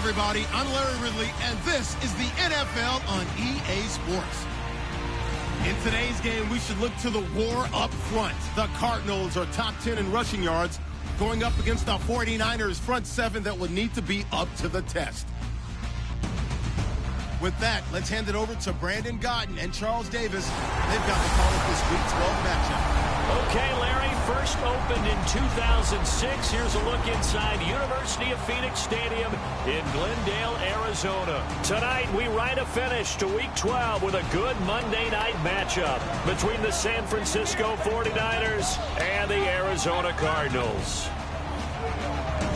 everybody. I'm Larry Ridley, and this is the NFL on EA Sports. In today's game, we should look to the war up front. The Cardinals are top 10 in rushing yards, going up against the 49ers front seven that will need to be up to the test. With that, let's hand it over to Brandon Gaudin and Charles Davis. They've got the call of this Week 12 matchup. Okay, Larry, first opened in 2006. Here's a look inside University of Phoenix Stadium in Glendale, Arizona. Tonight, we write a finish to Week 12 with a good Monday night matchup between the San Francisco 49ers and the Arizona Cardinals.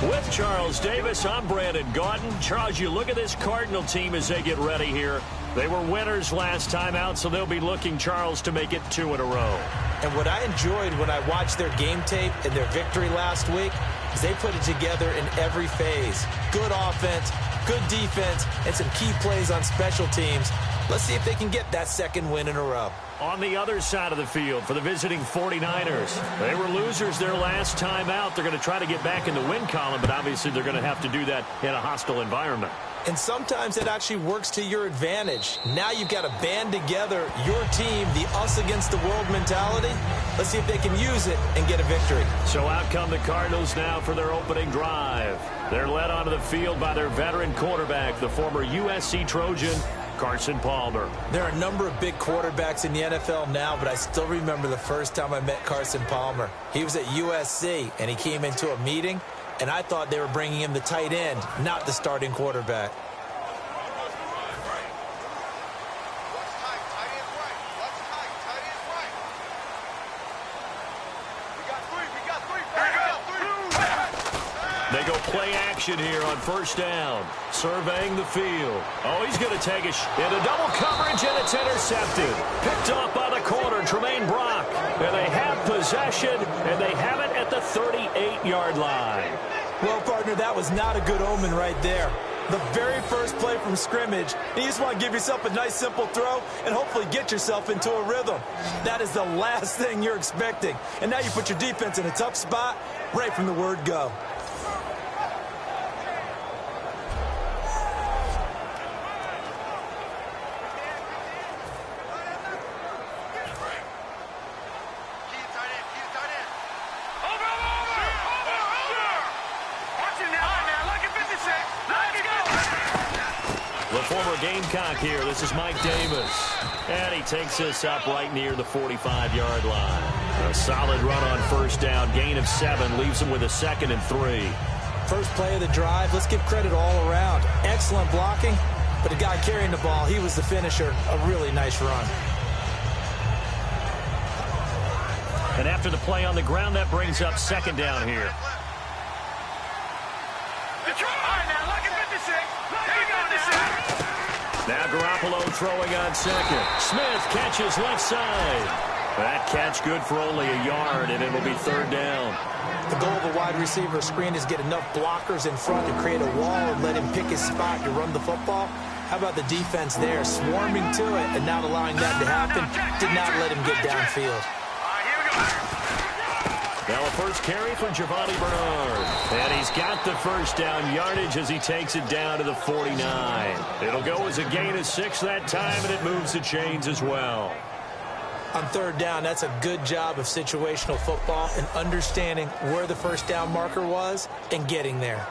With Charles Davis, I'm Brandon Gaudin. Charles, you look at this Cardinal team as they get ready here. They were winners last time out, so they'll be looking, Charles, to make it 2 in a row. And what I enjoyed when I watched their game tape and their victory last week is they put it together in every phase. Good offense, good defense, and some key plays on special teams. Let's see if they can get that second win in a row. On the other side of the field for the visiting 49ers. They were losers their last time out. They're going to try to get back in the win column, but obviously they're going to have to do that in a hostile environment. And sometimes it actually works to your advantage. Now you've got to band together your team, the us against the world mentality. Let's see if they can use it and get a victory. So out come the Cardinals now for their opening drive. They're led onto the field by their veteran quarterback, the former USC Trojan, Carson Palmer. There are a number of big quarterbacks in the NFL now, but I still remember the first time I met Carson Palmer. He was at USC, and he came into a meeting, and I thought they were bringing him the tight end, not the starting quarterback. They go play action here on first down. Surveying the field. Oh, he's going to take it into double coverage, and it's intercepted. Picked off by the corner, Tremaine Brock. And they have possession, and they have it at the 38-yard line. Well, partner, that was not a good omen right there. The very first play from scrimmage, you just want to give yourself a nice, simple throw and hopefully get yourself into a rhythm. That is the last thing you're expecting. And now you put your defense in a tough spot right from the word go. Gamecock here. This is Mike Davis. And he takes this up right near the 45-yard line. A solid run on first down. Gain of 7 leaves him with a 2nd and 3. First play of the drive. Let's give credit all around. Excellent blocking. But the guy carrying the ball, he was the finisher. A really nice run. And after the play on the ground, that brings up 2nd down here. Now Garoppolo throwing on 2nd. Smith catches left side. That catch good for only a yard, and it'll be 3rd down. The goal of a wide receiver screen is get enough blockers in front to create a wall and let him pick his spot to run the football. How about the defense there, swarming to it and not allowing that to happen? Did not let him get downfield. Now a first carry for Giovanni Bernard. And he's got the first down yardage as he takes it down to the 49. It'll go as a gain of 6 that time, and it moves the chains as well. On 3rd down, that's a good job of situational football and understanding where the first down marker was and getting there.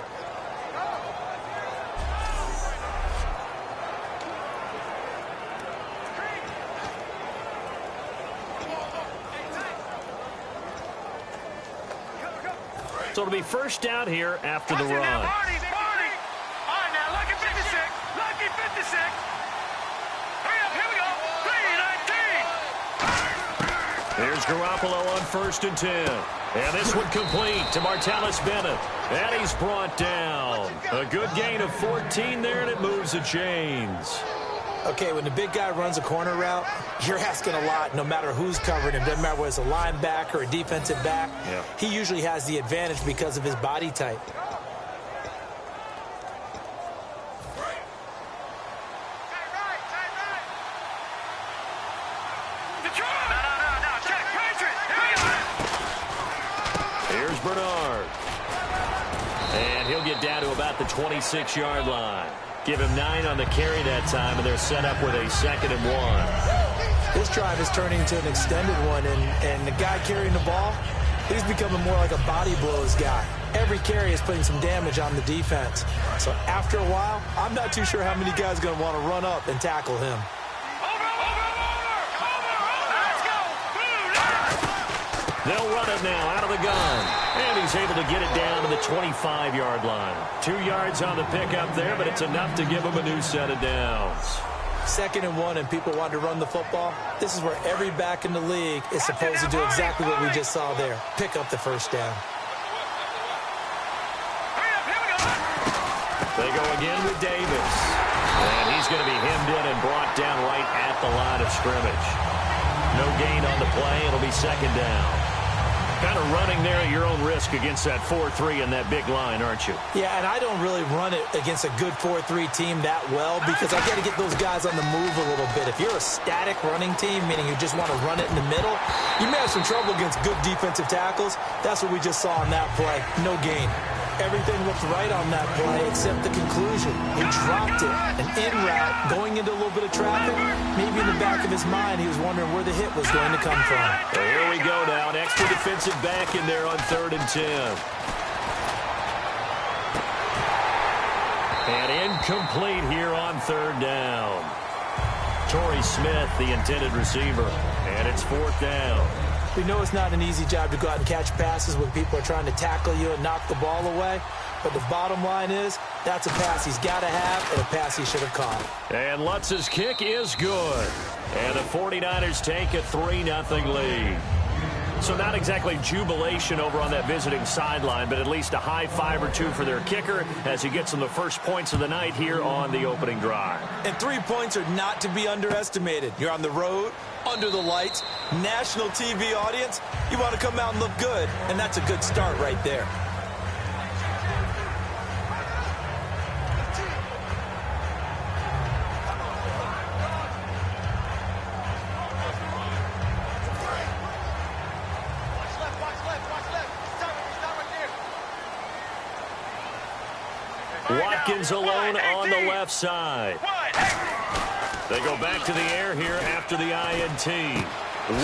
So it'll be first down here after the run. All right, now, lucky 56. Lucky 56. Hurry up, here we go. 3-19. Here's Garoppolo on 1st and 10. And this one complete to Martellus Bennett. And he's brought down. A good gain of 14 there, and it moves the chains. Okay, when the big guy runs a corner route, you're asking a lot no matter who's covering him. Doesn't matter whether it's a linebacker or a defensive back. Yeah. He usually has the advantage because of his body type. Here's Bernard. And he'll get down to about the 26-yard line. Give him 9 on the carry that time, and they're set up with a 2nd and 1. This drive is turning into an extended one, and the guy carrying the ball, he's becoming more like a body blows guy. Every carry is putting some damage on the defense. So after a while, I'm not too sure how many guys are going to want to run up and tackle him. They'll run it now out of the gun. And he's able to get it down to the 25-yard line. 2 yards on the pickup there, but it's enough to give him a new set of downs. 2nd and 1, and people want to run the football. This is where every back in the league is supposed to do exactly what we just saw there. Pick up the first down. They go again with Davis. And he's going to be hemmed in and brought down right at the line of scrimmage. No gain on the play. It'll be 2nd down. Kind of running there at your own risk against that 4-3 and that big line, aren't you? Yeah, and I don't really run it against a good 4-3 team that well because I got to get those guys on the move a little bit. If you're a static running team, meaning you just want to run it in the middle, you may have some trouble against good defensive tackles. That's what we just saw on that play. No gain. Everything looked right on that play except the conclusion. He dropped it. An in route, going into a little bit of traffic. Maybe in the back of his mind, he was wondering where the hit was going to come from. Well, here we go now. An extra defensive back in there on 3rd and 10. And incomplete here on 3rd down. Torrey Smith, the intended receiver. And it's 4th down. We know it's not an easy job to go out and catch passes when people are trying to tackle you and knock the ball away. But the bottom line is, that's a pass he's got to have and a pass he should have caught. And Lutz's kick is good. And the 49ers take a 3-0 lead. So not exactly jubilation over on that visiting sideline, but at least a high 5 or 2 for their kicker as he gets them the first points of the night here on the opening drive. And 3 points are not to be underestimated. You're on the road, under the lights, national TV audience. You want to come out and look good, and that's a good start right there. Watkins alone on the left side. They go back to the air here after the INT.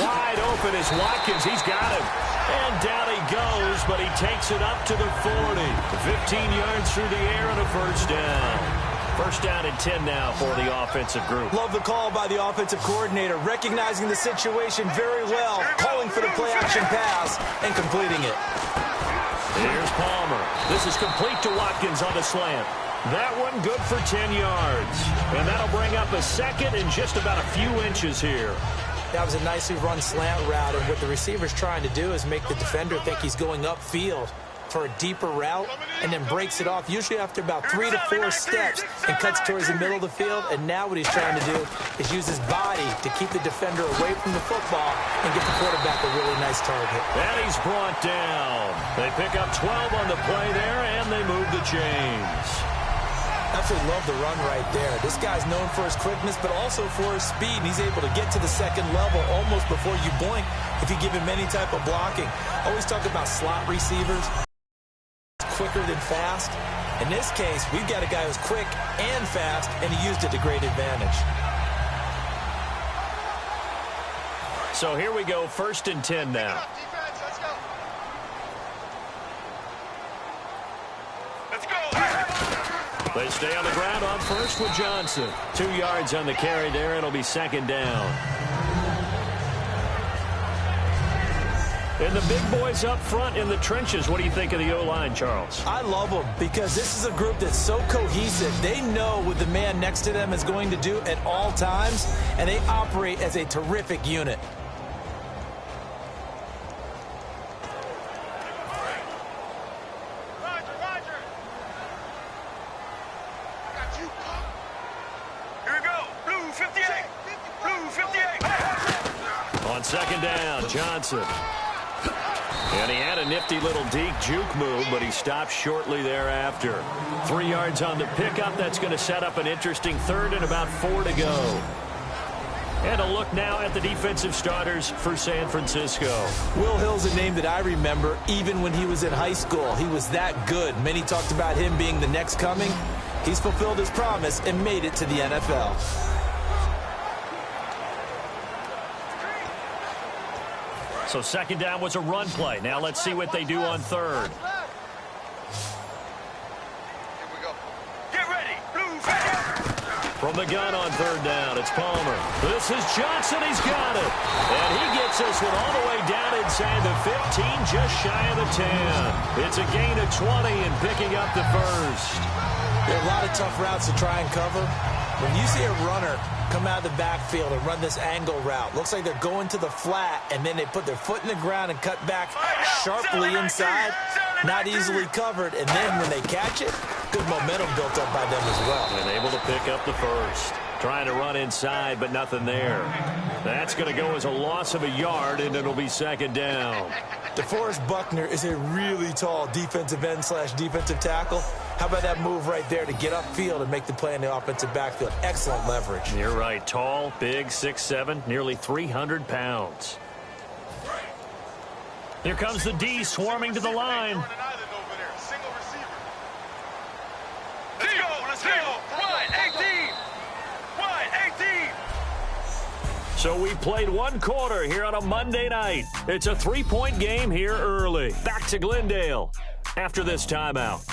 Wide open is Watkins. He's got him. And down he goes, but he takes it up to the 40. 15 yards through the air and a first down. First down and 10 now for the offensive group. Love the call by the offensive coordinator, recognizing the situation very well, calling for the play-action pass and completing it. Here's Palmer. This is complete to Watkins on the slant. That one good for 10 yards. And that'll bring up a 2nd and just about a few inches here. That was a nicely run slant route, and what the receiver's trying to do is make the defender think he's going upfield for a deeper route and then breaks it off, usually after about 3 to 4 steps, and cuts towards the middle of the field. And now what he's trying to do is use his body to keep the defender away from the football and get the quarterback a really nice target. And he's brought down. They pick up 12 on the play there, and they move the chains. Absolutely love the run right there. This guy's known for his quickness, but also for his speed. And he's able to get to the 2nd level almost before you blink if you give him any type of blocking. Always talk about slot receivers, quicker than fast. In this case, we've got a guy who's quick and fast, and he used it to great advantage. So here we go, 1st and 10 now. They stay on the ground on first with Johnson. 2 yards on the carry there. It'll be 2nd down. And the big boys up front in the trenches. What do you think of the O-line, Charles? I love them because this is a group that's so cohesive. They know what the man next to them is going to do at all times, and they operate as a terrific unit. On 2nd down, Johnson. And he had a nifty little deke juke move, but he stopped shortly thereafter. 3 yards on the pickup. That's going to set up an interesting 3rd and about 4 to go. And a look now at the defensive starters for San Francisco. Will Hill's a name that I remember even when he was in high school. He was that good. Many talked about him being the next coming. He's fulfilled his promise and made it to the NFL. So second down was a run play. Now let's see what they do on third. From the gun on third down, it's Palmer. This is Johnson. He's got it. And he gets this one all the way down inside the 15, just shy of the 10. It's a gain of 20 and picking up the first. There are a lot of tough routes to try and cover. When you see a runner come out of the backfield and run this angle route, looks like they're going to the flat, and then they put their foot in the ground and cut back sharply inside, not easily covered, and then when they catch it, good momentum built up by them as well. And able to pick up the first. Trying to run inside, but nothing there. That's going to go as a loss of a yard, and it'll be second down. DeForest Buckner is a really tall defensive end / defensive tackle. How about that move right there to get upfield and make the play in the offensive backfield? Excellent leverage. You're right. Tall, big, 6'7", nearly 300 pounds. Here comes the D swarming to the line. Let's go. Wide 18. Wide 18. So we played one quarter here on a Monday night. It's a 3-point game here early. Back to Glendale after this timeout.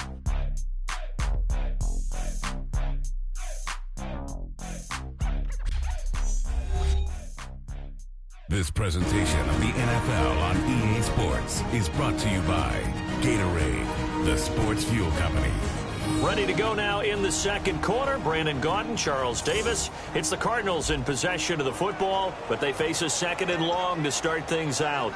This presentation of the NFL on EA Sports is brought to you by Gatorade, the sports fuel company. Ready to go now in the second quarter. Brandon Gaudin, Charles Davis. It's the Cardinals in possession of the football, but they face a second and long to start things out.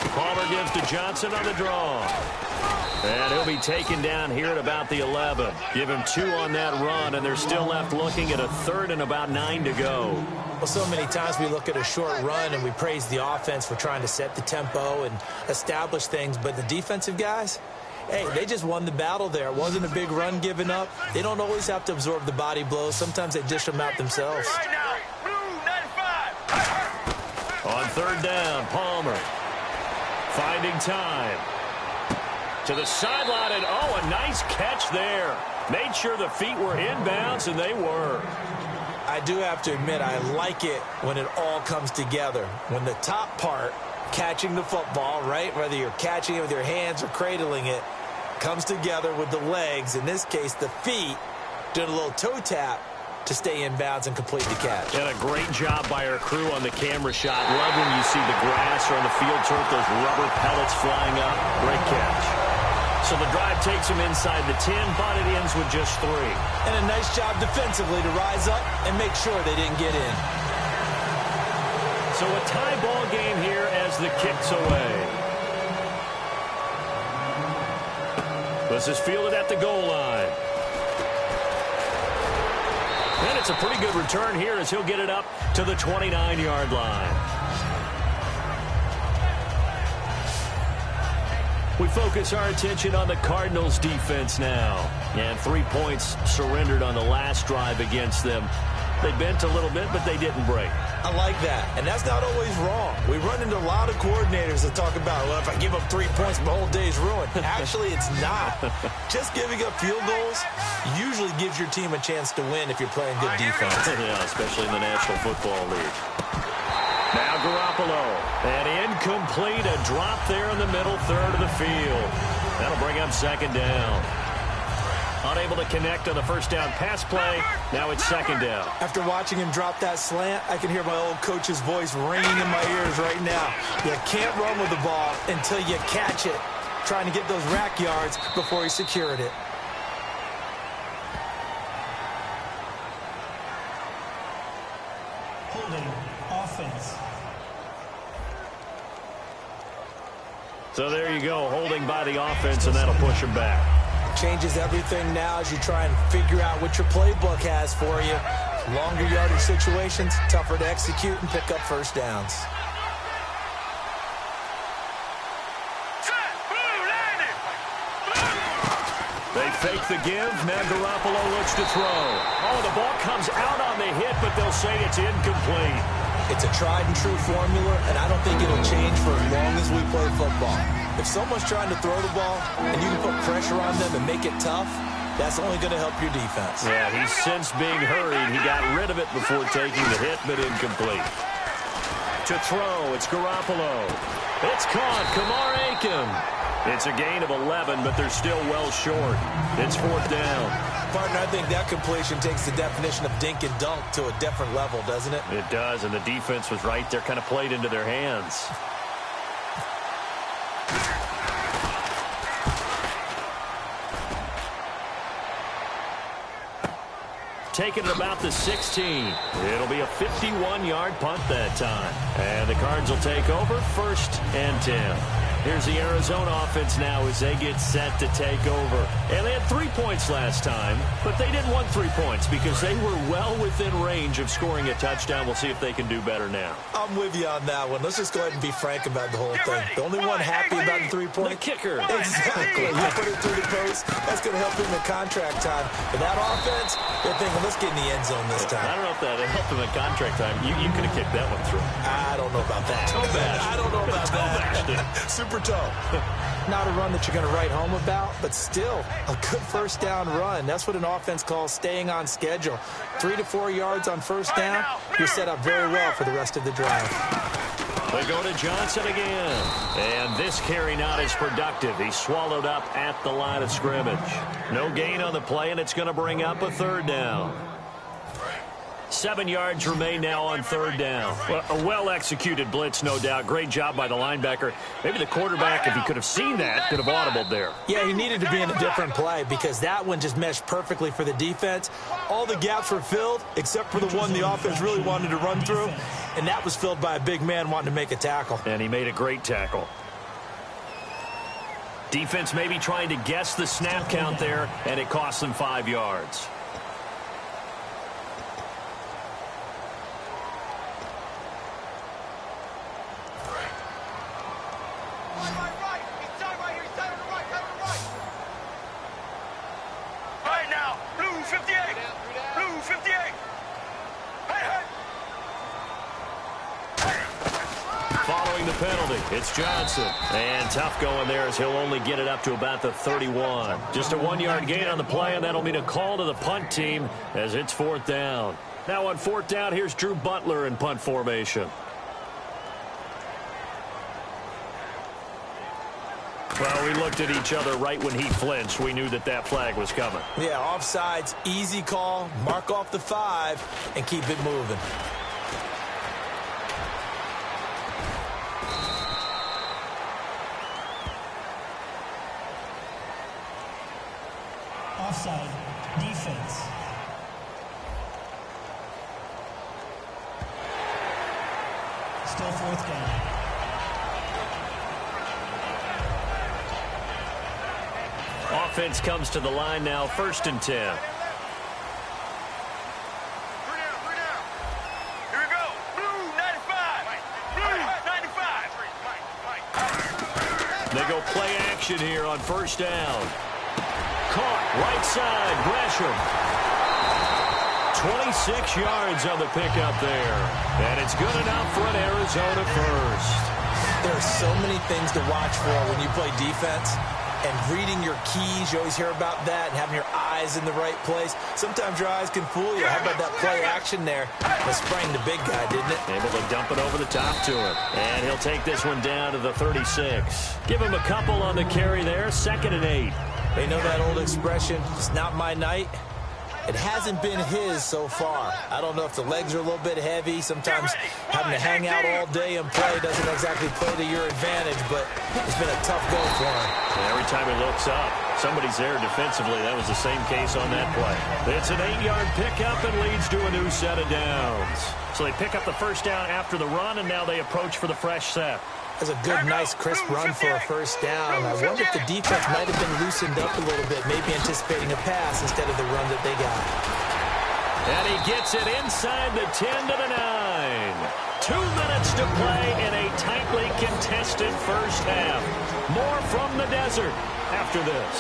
Palmer gives to Johnson on the draw. And he'll be taken down here at about the 11. Give him 2 on that run, and they're still left looking at a third and about 9 to go. Well, so many times we look at a short run and we praise the offense for trying to set the tempo and establish things, but the defensive guys, hey, they just won the battle there. It wasn't a big run given up. They don't always have to absorb the body blows. Sometimes they dish them out themselves. Right now, blue 95. On third down, Palmer finding time. To the sideline, and oh, a nice catch there. Made sure the feet were inbounds, and they were. I do have to admit, I like it when it all comes together. When the top part, catching the football, right, whether you're catching it with your hands or cradling it, comes together with the legs, in this case the feet, doing a little toe tap to stay in bounds and complete the catch. And a great job by our crew on the camera shot. Love when you see the grass or on the field turf, those rubber pellets flying up. Great catch. So the drive takes him inside the 10, but it ends with just 3. And a nice job defensively to rise up and make sure they didn't get in. So a tie ball game here as the kick's away. This is fielded at the goal line. And it's a pretty good return here as he'll get it up to the 29-yard line. We focus our attention on the Cardinals defense now. And 3 points surrendered on the last drive against them. They bent a little bit, but they didn't break. I like that, and that's not always wrong. We run into a lot of coordinators that talk about, well, if I give up 3 points, my whole day's ruined. Actually, it's not. Just giving up field goals usually gives your team a chance to win if you're playing good defense. Yeah, especially in the National Football League. Now Garoppolo, and incomplete, a drop there in the middle third of the field. That'll bring up second down. Unable to connect on the first down pass play. Now it's second down. After watching him drop that slant, I can hear my old coach's voice ringing in my ears right now. You can't run with the ball until you catch it. Trying to get those rack yards before he secured it. Holding offense. So there you go, holding by the offense, and that'll push him back. Changes everything now as you try and figure out what your playbook has for you. Longer yardage situations, tougher to execute and pick up first downs. They fake the give. Now Garoppolo looks to throw. Oh, the ball comes out on the hit, but they'll say it's incomplete. It's a tried-and-true formula, and I don't think it'll change for as long as we play football. If someone's trying to throw the ball and you can put pressure on them and make it tough, that's only going to help your defense. Yeah, he's since being hurried. He got rid of it before taking the hit, but incomplete. To throw, it's Garoppolo. It's caught. Kamar Aiken. It's a gain of 11, but they're still well short. It's 4th down. Partner, I think that completion takes the definition of dink and dunk to a different level, doesn't it? It does, and the defense was right there, kind of played into their hands. Taking it about the 16. It'll be a 51-yard punt that time. And the Cards will take over 1st and 10. Here's the Arizona offense now as they get set to take over. And they had 3 points last time, but they didn't want 3 points because they were well within range of scoring a touchdown. We'll see if they can do better now. I'm with you on that one. Let's just go ahead and be frank about the whole thing. The only one happy about the 3 points? The kicker. Exactly. You put it through the post. That's going to help him in contract time. But that offense, they're thinking, let's get in the end zone this time. I don't know if that helped him in contract time. You could have kicked that one through. I don't know about that. I don't know about that. Super tough. Not a run that you're going to write home about, but still a good 1st down run. That's what an offense calls staying on schedule. 3 to 4 yards on 1st down, you're set up very well for the rest of the drive. They go to Johnson again. And this carry not as productive. He's swallowed up at the line of scrimmage. No gain on the play, and it's going to bring up a 3rd down. 7 yards remain now on 3rd down. Well, a well-executed blitz, no doubt. Great job by the linebacker. Maybe the quarterback, if he could have seen that, could have audibled there. Yeah, he needed to be in a different play because that one just meshed perfectly for the defense. All the gaps were filled except for the one the offense really wanted to run through, and that was filled by a big man wanting to make a tackle. And he made a great tackle. Defense maybe trying to guess the snap count there, and it cost them 5 yards. It's Johnson. And tough going there as he'll only get it up to about the 31. Just a 1-yard gain on the play, and that'll mean a call to the punt team as it's 4th down. Now on 4th down, here's Drew Butler in punt formation. Well, we looked at each other right when he flinched. We knew that that flag was coming. Yeah, offsides, easy call, mark off the 5, and keep it moving. Offside. Defense. Still 4th down. Offense comes to the line now, 1st and 10. Here we go. Blue 95. Blue 95. They go play action here on 1st down. Caught, right side, Gresham. 26 yards on the pickup there. And it's good enough for an Arizona first. There are so many things to watch for when you play defense. And reading your keys, you always hear about that, and having your eyes in the right place. Sometimes your eyes can fool you. How about that play action there? That sprang the big guy, didn't it? Able to dump it over the top to him. And he'll take this one down to the 36. Give him a couple on the carry there, 2nd and 8. They know that old expression, it's not my night. It hasn't been his so far. I don't know if the legs are a little bit heavy. Sometimes having to hang out all day and play doesn't exactly play to your advantage, but it's been a tough go for him. And every time he looks up, somebody's there defensively. That was the same case on that play. It's an 8-yard pickup and leads to a new set of downs. So they pick up the 1st down after the run, and now they approach for the fresh set. That's a good, nice, crisp run for a 1st down. I wonder if the defense might have been loosened up a little bit, maybe anticipating a pass instead of the run that they got. And he gets it inside the 10 to the 9. 2 minutes to play in a tightly contested 1st half. More from the desert after this.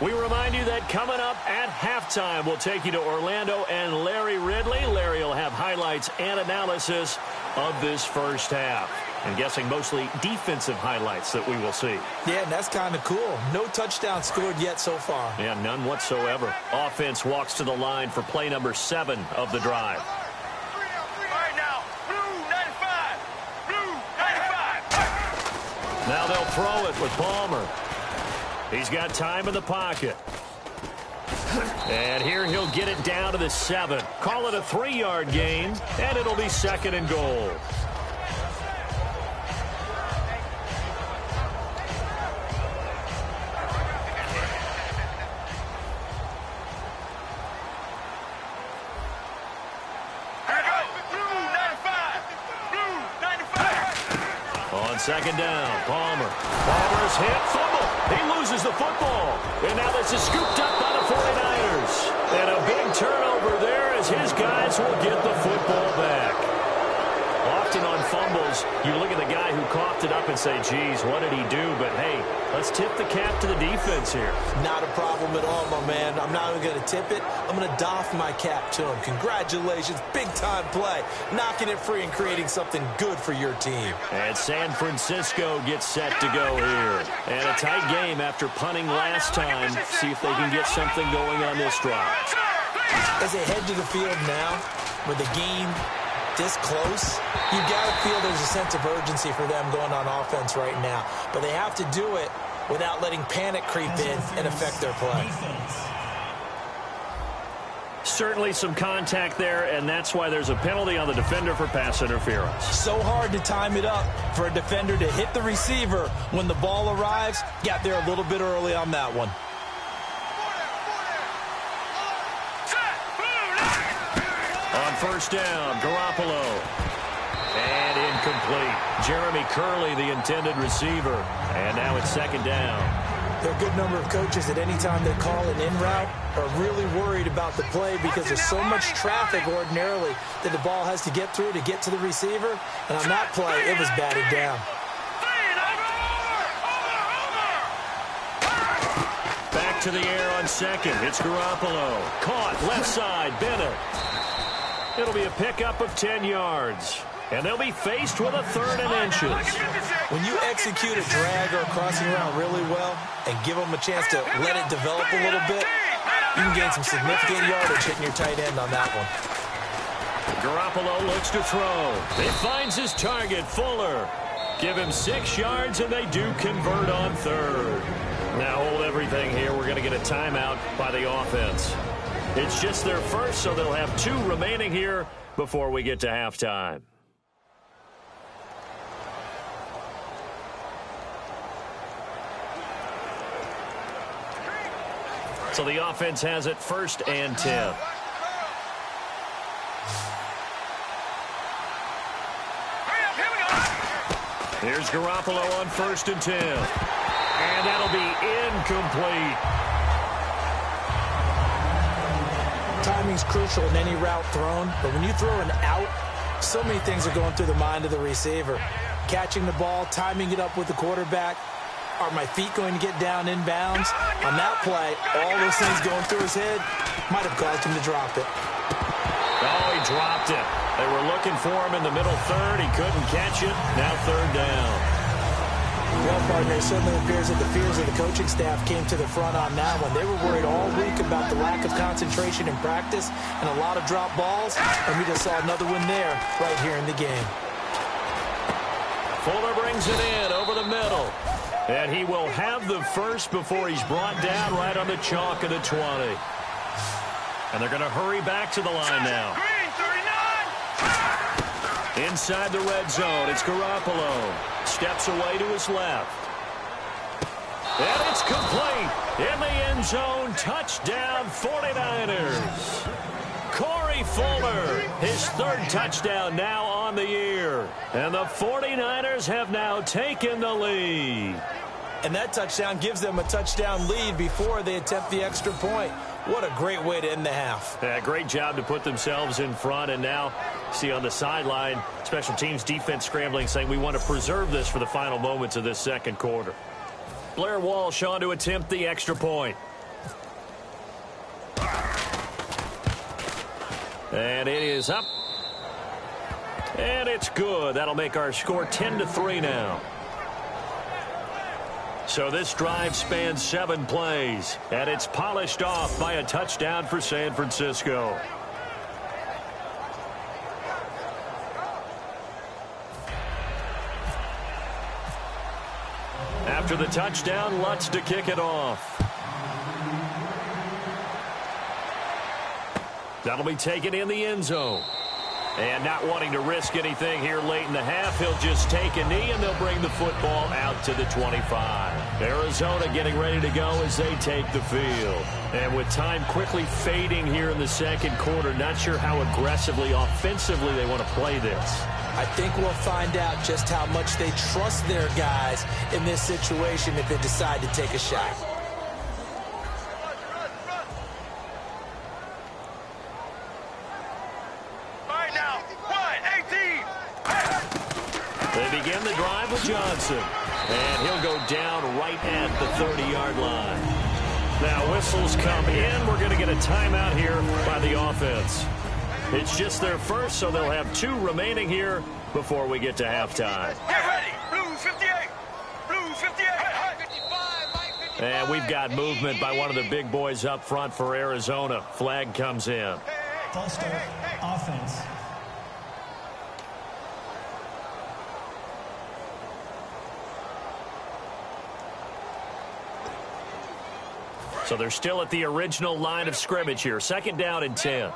We remind you that coming up at halftime, we'll take you to Orlando and Larry Ridley. Larry will have highlights and analysis of this first half. I'm guessing mostly defensive highlights that we will see. Yeah, and that's kind of cool. No touchdown scored yet so far. Yeah, none whatsoever. Offense walks to the line for play number 7 of the drive. All right, now, blue 95. Blue 95. Now they'll throw it with Palmer. He's got time in the pocket. And here he'll get it down to the 7. Call it a 3-yard gain, and it'll be 2nd and goal. On 2nd down, Palmer. Palmer's hit, fumble. He loses the football. And now this is scooped up by the 49ers. And a big turnover there as his guys will get the football back. Often on fumbles, you look at the guy who coughed it up and say, geez, what did he do? But, hey, let's tip the cap to the defense here. Not a problem at all, my man. I'm not even going to tip it. I'm going to doff my cap to him. Congratulations. Big-time play. Knocking it free and creating something good for your team. And San Francisco gets set to go here. And a tight game after punting last time. See if they can get something going on this drive. As they head to the field now, with the game this close, you got to feel there's a sense of urgency for them going on offense right now. But they have to do it without letting panic creep in and affect their play. Certainly some contact there, and that's why there's a penalty on the defender for pass interference. So hard to time it up for a defender to hit the receiver when the ball arrives. Got there a little bit early on that one. On 1st down, Garoppolo. And incomplete. Jeremy Curley, the intended receiver. And now it's 2nd down. There are a good number of coaches that any time they call an in route are really worried about the play because there's so much traffic ordinarily that the ball has to get through to get to the receiver. And on that play, it was batted down. Back to the air on 2nd. It's Garoppolo. Caught left side, Bennett. It'll be a pickup of 10 yards. And they'll be faced with a 3rd and inches. When you execute a drag or a crossing route really well and give them a chance to let it develop a little bit, you can gain some significant yardage hitting your tight end on that one. Garoppolo looks to throw. He finds his target, Fuller. Give him 6 yards, and they do convert on 3rd. Now hold everything here. We're going to get a timeout by the offense. It's just their first, so they'll have 2 remaining here before we get to halftime. So the offense has it 1st and 10. Here's Garoppolo on 1st and 10. And that'll be incomplete. Timing's crucial in any route thrown, but when you throw an out, so many things are going through the mind of the receiver. Catching the ball, timing it up with the quarterback. Are my feet going to get down inbounds? On that play, all those things going through his head might have caused him to drop it. Oh, he dropped it. They were looking for him in the middle 3rd. He couldn't catch it. Now 3rd down. Well, partner, it certainly appears that the fears of the coaching staff came to the front on that one. They were worried all week about the lack of concentration in practice and a lot of drop balls, and we just saw another one there right here in the game. Fuller brings it in over the middle. And he will have the first before he's brought down right on the chalk of the 20. And they're going to hurry back to the line now. Inside the red zone, it's Garoppolo. Steps away to his left. And it's complete. In the end zone, touchdown 49ers. Corey Fuller, his 3rd touchdown now on the year. And the 49ers have now taken the lead. And that touchdown gives them a touchdown lead before they attempt the extra point. What a great way to end the half. Yeah, great job to put themselves in front. And now, see on the sideline, special teams defense scrambling, saying we want to preserve this for the final moments of this 2nd quarter. Blair Walsh on to attempt the extra point. And it is up. And it's good. That'll make our score 10-3 now. So this drive spans 7 plays, and it's polished off by a touchdown for San Francisco. After the touchdown, Lutz to kick it off. That'll be taken in the end zone. And not wanting to risk anything here late in the half, he'll just take a knee, and they'll bring the football out to the 25. Arizona getting ready to go as they take the field. And with time quickly fading here in the second quarter, not sure how aggressively, offensively they want to play this. I think we'll find out just how much they trust their guys in this situation if they decide to take a shot. They begin the drive with Johnson. And he'll go down right at the 30-yard line. Now whistles come in. We're going to get a timeout here by the offense. It's just their first, so they'll have 2 remaining here before we get to halftime. Get ready. Blue 58. Blue 58. And we've got movement by one of the big boys up front for Arizona. Flag comes in. False start. Offense. So they're still at the original line of scrimmage here. 2nd down and 10.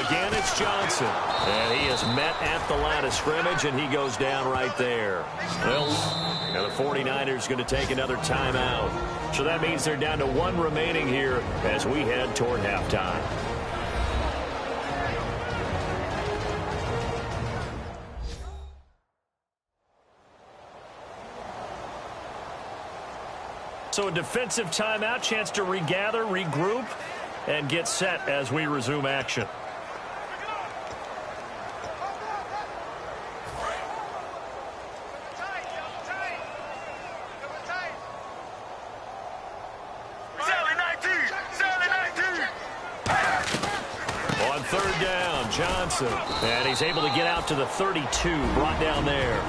Again, it's Johnson. And he is met at the line of scrimmage, and he goes down right there. Well, now the 49ers going to take another timeout. So that means they're down to 1 remaining here as we head toward halftime. So a defensive timeout, chance to regather, regroup, and get set as we resume action. On 3rd down, Johnson. And he's able to get out to the 32, brought down there.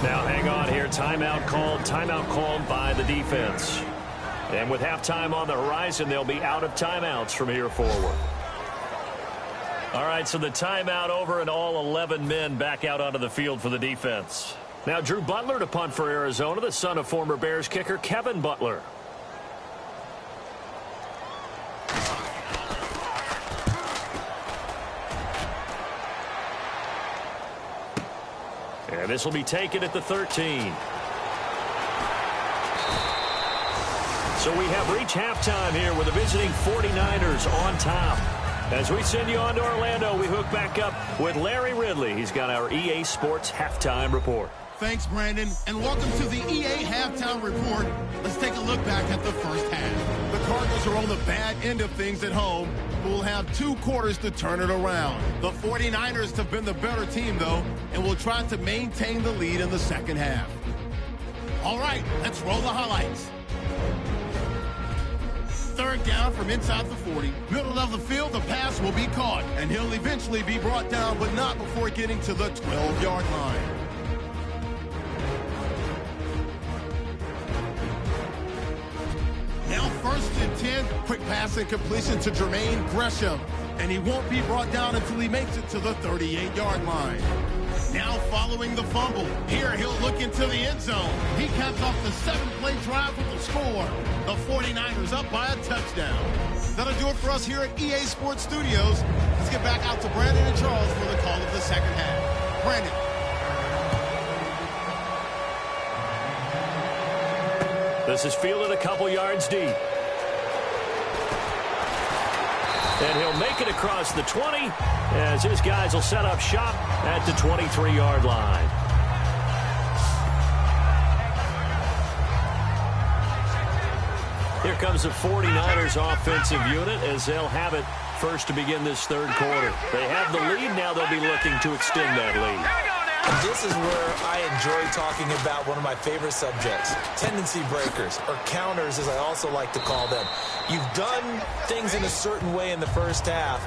Now hang on here. Timeout called by the defense. And with halftime on the horizon, they'll be out of timeouts from here forward. All right, so the timeout over and all 11 men back out onto the field for the defense. Now Drew Butler to punt for Arizona, the son of former Bears kicker Kevin Butler. And this will be taken at the 13. So we have reached halftime here with the visiting 49ers on top. As we send you on to Orlando, we hook back up with Larry Ridley. He's got our EA Sports Halftime Report. Thanks, Brandon, and welcome to the EA Halftime Report. Let's take a look back at the first half. The Cardinals are on the bad end of things at home, but will have 2 quarters to turn it around. The 49ers have been the better team, though, and will try to maintain the lead in the second half. All right, let's roll the highlights. 3rd down from inside the 40. Middle of the field, the pass will be caught, and he'll eventually be brought down, but not before getting to the 12-yard line. Now 1st and 10, quick pass and completion to Jermaine Gresham. And he won't be brought down until he makes it to the 38-yard line. Now following the fumble. Here he'll look into the end zone. He caps off the 7-play drive with the score. The 49ers up by a touchdown. That'll do it for us here at EA Sports Studios. Let's get back out to Brandon and Charles for the call of the second half. Brandon. This is fielded a couple yards deep. And he'll make it across the 20 as his guys will set up shop at the 23-yard line. Here comes the 49ers offensive unit as they'll have it first to begin this 3rd quarter. They have the lead. Now they'll be looking to extend that lead. Here we go now. And this is where I enjoy talking about one of my favorite subjects, tendency breakers, or counters as I also like to call them. You've done things in a certain way in the first half,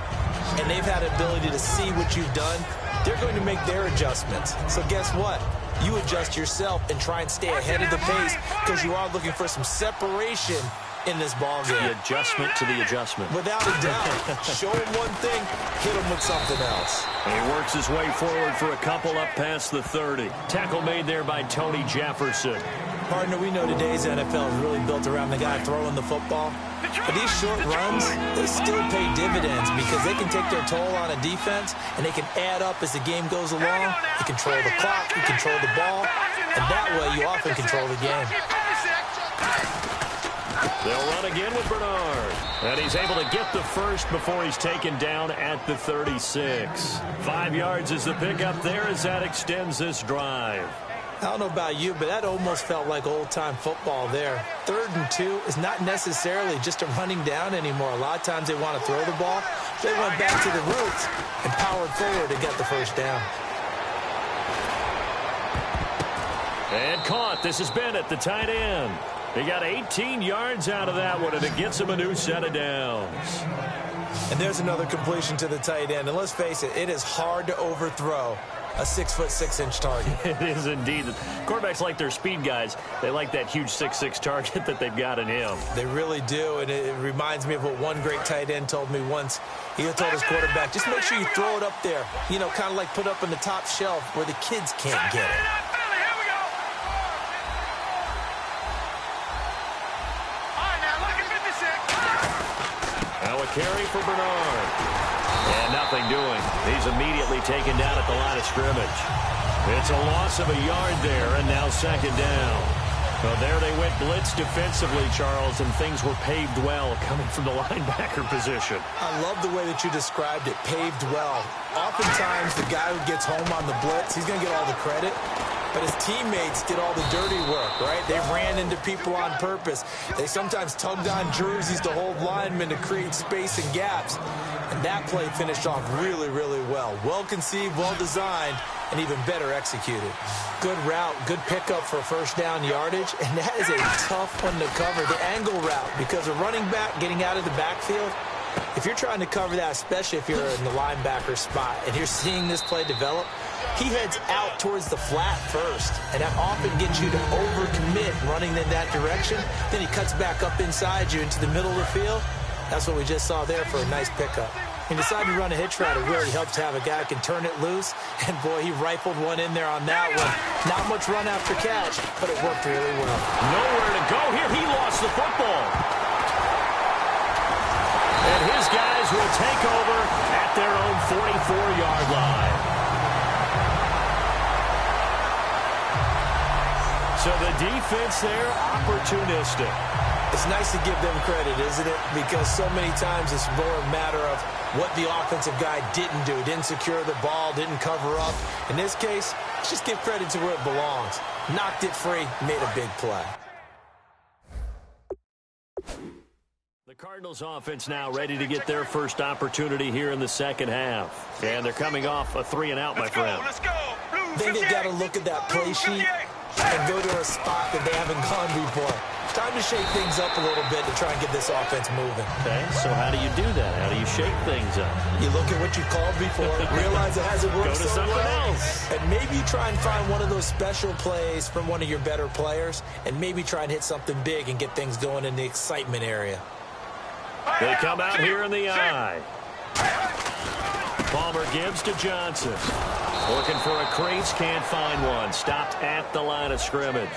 and they've had the ability to see what you've done. They're going to make their adjustments. So guess what? You adjust yourself and try and stay ahead of the pace because you are looking for some separation in this ball game. The adjustment to the adjustment. Without a doubt. Show him one thing, hit him with something else. And he works his way forward for a couple up past the 30. Tackle made there by Tony Jefferson. Partner, we know today's NFL is really built around the guy throwing the football. But these short runs, they still pay dividends because they can take their toll on a defense and they can add up as the game goes along. You control the clock, you control the ball, and that way you often control the game. They'll run again with Bernard. And he's able to get the first before he's taken down at the 36. 5 yards is the pickup there as that extends this drive. I don't know about you, but that almost felt like old-time football there. 3rd and 2 is not necessarily just a running down anymore. A lot of times they want to throw the ball. They went back to the roots and powered forward to get the first down. And caught. This is Bennett, the tight end. He got 18 yards out of that one, and it gets him a new set of downs. And there's another completion to the tight end. And let's face it, it is hard to overthrow a 6'6" target. It is indeed. Quarterbacks like their speed guys. They like that huge 6'6" target that they've got in him. They really do, and it reminds me of what one great tight end told me once. He told his quarterback, just make sure you throw it up there, you know, kind of like put up on the top shelf where the kids can't get it. Now a carry for Bernard. And nothing doing. He's immediately taken down at the line of scrimmage. It's a loss of a yard there, and now 2nd down. So there they went blitz defensively, Charles, and things were paved well coming from the linebacker position. I love the way that you described it, paved well. Oftentimes, the guy who gets home on the blitz, he's going to get all the credit. But his teammates did all the dirty work, right? They ran into people on purpose. They sometimes tugged on jerseys to hold linemen to create space and gaps. And that play finished off really, really well. Well conceived, well designed, and even better executed. Good route, good pickup for first down yardage. And that is a tough one to cover, the angle route, because a running back getting out of the backfield, if you're trying to cover that, especially if you're in the linebacker spot and you're seeing this play develop, he heads out towards the flat first, and that often gets you to overcommit running in that direction. Then he cuts back up inside you into the middle of the field. That's what we just saw there for a nice pickup. He decided to run a hitch route. It really helps to have a guy who can turn it loose, and boy, he rifled one in there on that one. Not much run after catch, but it worked really well. Nowhere to go here. He lost the football. And his guys will take over at their own 44-yard line. So the defense there, opportunistic. It's nice to give them credit, isn't it? Because so many times it's more a matter of what the offensive guy didn't do. Didn't secure the ball, didn't cover up. In this case, let's just give credit to where it belongs. Knocked it free, made a big play. The Cardinals offense now ready to get their first opportunity here in the second half. And they're coming off a 3-and-out, my friend. Let's go. Then they've got to look at that play sheet and go to a spot that they haven't gone before. Time to shake things up a little bit to try and get this offense moving. Okay, so how do you do that? How do you shake things up? You look at what you called before, realize it hasn't worked Go to so something well, else. and maybe try and find one of those special plays from one of your better players, and maybe try and hit something big and get things going in the excitement area. They come out here in the eye. Palmer gives to Johnson. Looking for a crease, can't find one. Stopped at the line of scrimmage.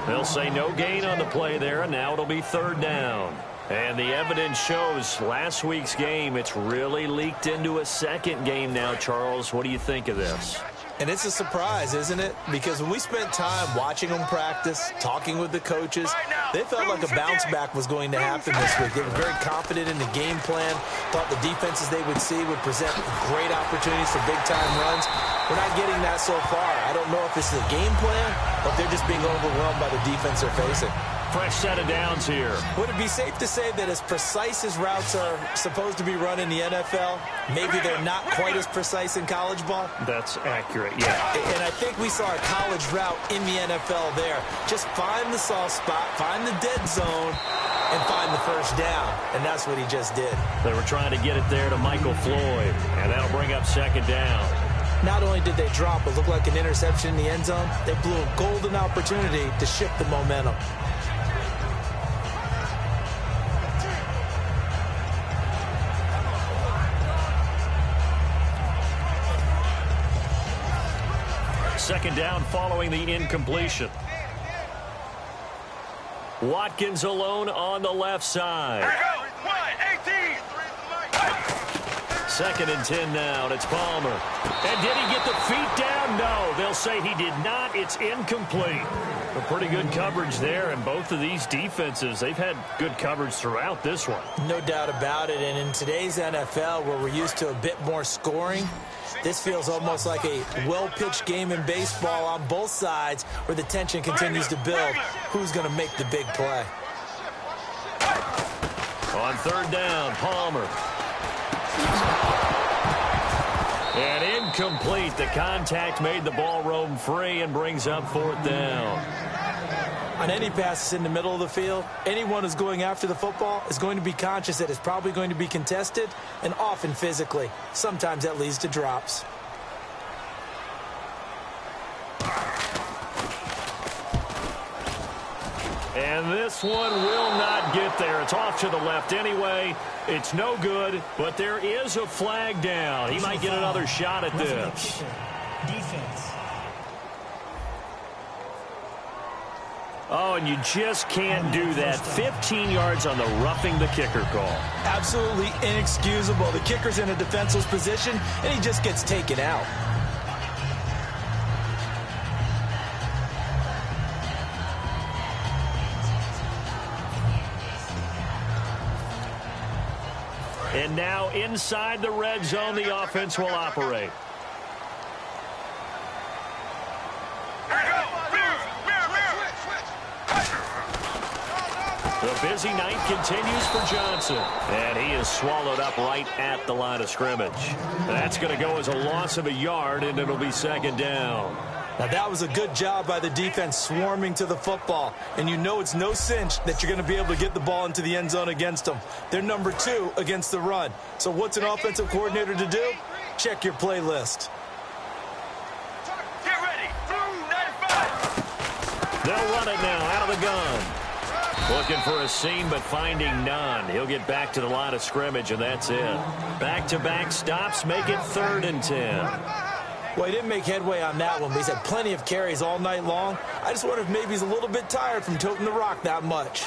They'll say no gain on the play there, and now it'll be 3rd down. And the evidence shows last week's game, it's really leaked into a second game now, Charles. What do you think of this? And it's a surprise, isn't it? Because when we spent time watching them practice, talking with the coaches, they felt like a bounce back was going to happen this week. They were very confident in the game plan, thought the defenses they would see would present great opportunities for big-time runs. We're not getting that so far. I don't know if this is a game plan or if they're just being overwhelmed by the defense they're facing. fresh set of downs here. Would it be safe to say that as precise as routes are supposed to be run in the NFL, maybe they're not quite as precise in college ball? That's accurate, yeah. And I think we saw a college route in the NFL there. Just find the soft spot, find the dead zone, and find the first down. And that's what he just did. They were trying to get it there to Michael Floyd, and that'll bring up second down. Not only did they drop what looked like an interception in the end zone, they blew a golden opportunity to shift the momentum. Second down following the incompletion. Watkins alone on the left side. Second and 10 now, and it's Palmer. And did he get the feet down? No, they'll say he did not. It's incomplete. A pretty good coverage there, and both of these defenses, they've had good coverage throughout this one. No doubt about it, and in today's NFL, where we're used to a bit more scoring, this feels almost like a well-pitched game in baseball on both sides where the tension continues to build. Who's going to make the big play? On third down, Palmer. And incomplete. The contact made the ball roam free and brings up fourth down. On any passes in the middle of the field, anyone who's going after the football is going to be conscious that it's probably going to be contested and often physically. Sometimes that leads to drops. And this one will not get there. It's off to the left anyway. It's no good, but there is a flag down. He might get another shot at this. Defense. Oh, and you just can't do that. 15 yards on the roughing the kicker call. Absolutely inexcusable. The kicker's in a defenseless position, and he just gets taken out. And now inside the red zone, the offense will operate. The busy night continues for Johnson. And he is swallowed up right at the line of scrimmage. That's going to go as a loss of a yard, and it'll be second down. Now, that was a good job by the defense swarming to the football. And you know it's no cinch that you're going to be able to get the ball into the end zone against them. They're number 2 against the run. So what's an offensive coordinator to do? Check your playlist. Get ready. 95. They'll run it now out of the gun. Looking for a seam, but finding none. He'll get back to the line of scrimmage, and that's it. Back-to-back stops make it 3rd and 10. Well, he didn't make headway on that one, but he's had plenty of carries all night long. I just wonder if maybe he's a little bit tired from toting the rock that much.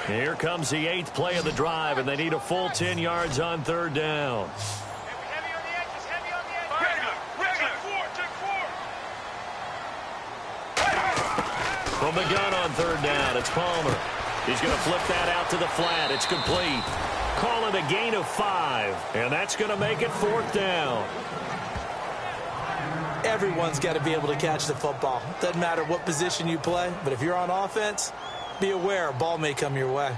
Here comes the 8th play of the drive, and they need a full 10 yards on 3rd down. Heavy on the edges, heavy on the edges. Regular. Check 4. From the gun on 3rd down, it's Palmer. He's going to flip that out to the flat. It's complete. Call it a gain of 5, and that's going to make it 4th down. Everyone's got to be able to catch the football. Doesn't matter what position you play, but if you're on offense, be aware a ball may come your way.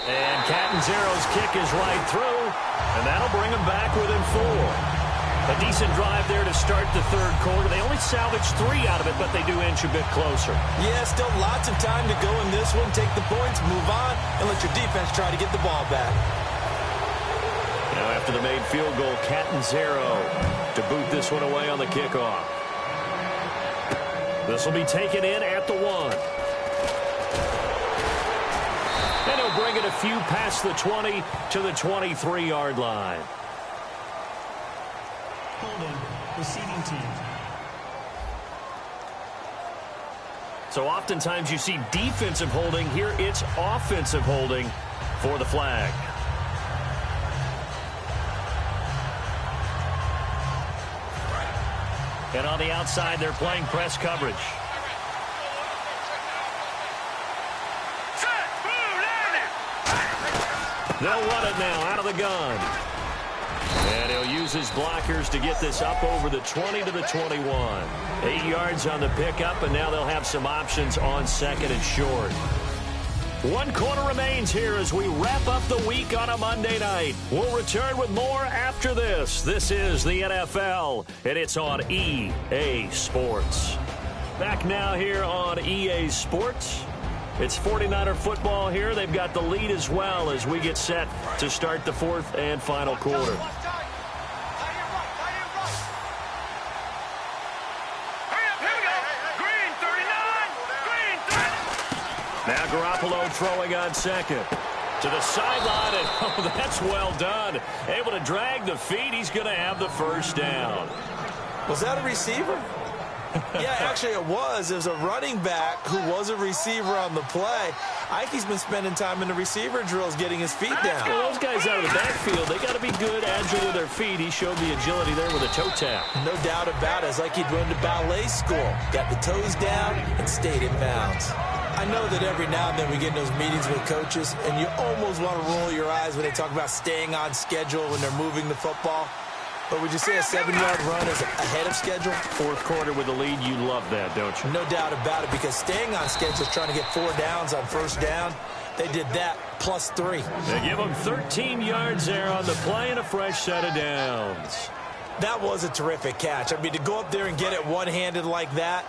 And Catanzaro's kick is right through, and that'll bring him back within 4. A decent drive there to start the 3rd quarter. They only salvaged 3 out of it, but they do inch a bit closer. Yeah, still lots of time to go in this one. Take the points, move on, and let your defense try to get the ball back. Now after the made field goal, Catanzaro to boot this one away on the kickoff. This will be taken in at the 1. And he'll bring it a few past the 20 to the 23-yard line. Holding, receiving team. So oftentimes you see defensive holding. Here it's offensive holding for the flag. And on the outside, they're playing press coverage. They'll run it now out of the gun. And he'll use his blockers to get this up over the 20 to the 21. 8 yards on the pickup, and now they'll have some options on second and short. 1 quarter remains here as we wrap up the week on a Monday night. We'll return with more after this. This is the NFL, and it's on EA Sports. Back now here on EA Sports. It's 49er football here. They've got the lead as well as we get set to start the fourth and final quarter. Now Garoppolo throwing on second. To the sideline, and oh, that's well done. Able to drag the feet. He's going to have the first down. Was that a receiver? Yeah, actually it was. It was a running back who was a receiver on the play. I think he's been spending time in the receiver drills getting his feet down. Well, those guys out of the backfield, they got to be good, agile with their feet. He showed the agility there with a toe tap. No doubt about it. It's like he'd run to ballet school. Got the toes down and stayed in bounds. I know that every now and then we get in those meetings with coaches, and you almost want to roll your eyes when they talk about staying on schedule when they're moving the football. But would you say a 7-yard run is ahead of schedule? Fourth quarter with the lead, you love that, don't you? No doubt about it, because staying on schedule is trying to get 4 downs on first down. They did that, plus 3. They give them 13 yards there on the play and a fresh set of downs. That was a terrific catch. I mean, to go up there and get it one-handed like that,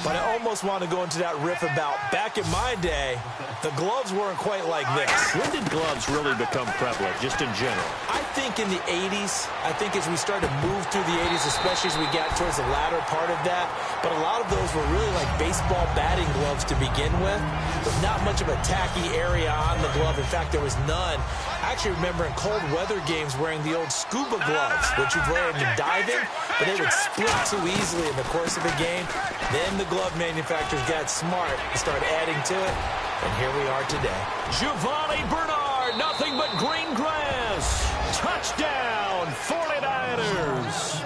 but I almost want to go into that riff about back in my day, the gloves weren't quite like this. When did gloves really become prevalent, just in general? I think in the 80s. I think as we started to move through the 80s, especially as we got towards the latter part of that. But a lot of those were really like baseball batting gloves to begin with. With not much of a tacky area on the glove. In fact, there was none. I actually remember in cold weather games wearing the old scuba gloves, which you'd wear in diving, but they would split too easily in the course of a game. Then the glove manufacturers got smart and started adding to it. And here we are today. Giovanni Bernard, nothing but green grass. Touchdown, 49ers.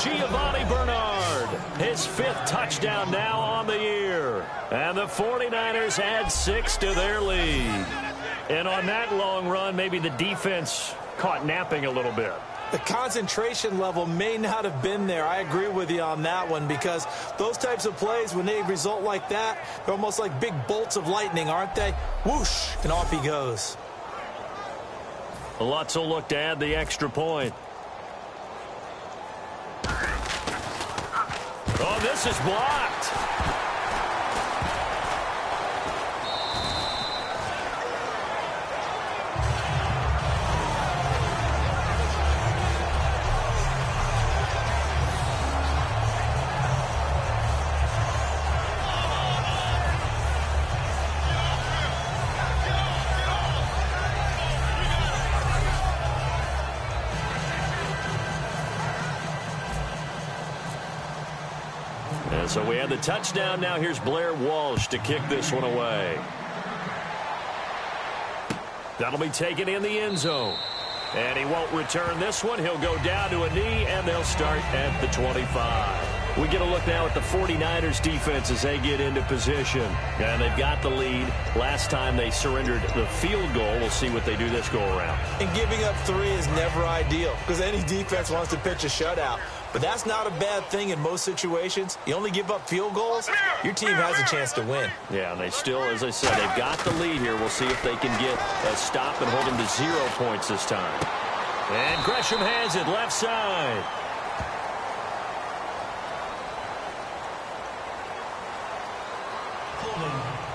Giovanni Bernard, his 5th touchdown now on the year. And the 49ers add 6 to their lead. And on that long run, maybe the defense caught napping a little bit. The concentration level may not have been there. I agree with you on that one, because those types of plays, when they result like that, they're almost like big bolts of lightning, aren't they? Whoosh, and off he goes. Lutz will look to add the extra point. Oh, this is blocked. So we have the touchdown. Now here's Blair Walsh to kick this one away. That'll be taken in the end zone. And he won't return this one. He'll go down to a knee, and they'll start at the 25. We get a look now at the 49ers defense as they get into position. And they've got the lead. Last time they surrendered the field goal. We'll see what they do this go around. And giving up 3 is never ideal, because any defense wants to pitch a shutout. But that's not a bad thing in most situations. You only give up field goals, your team has a chance to win. Yeah, and they still, as I said, they've got the lead here. We'll see if they can get a stop and hold them to 0 points this time. And Gresham has it left side.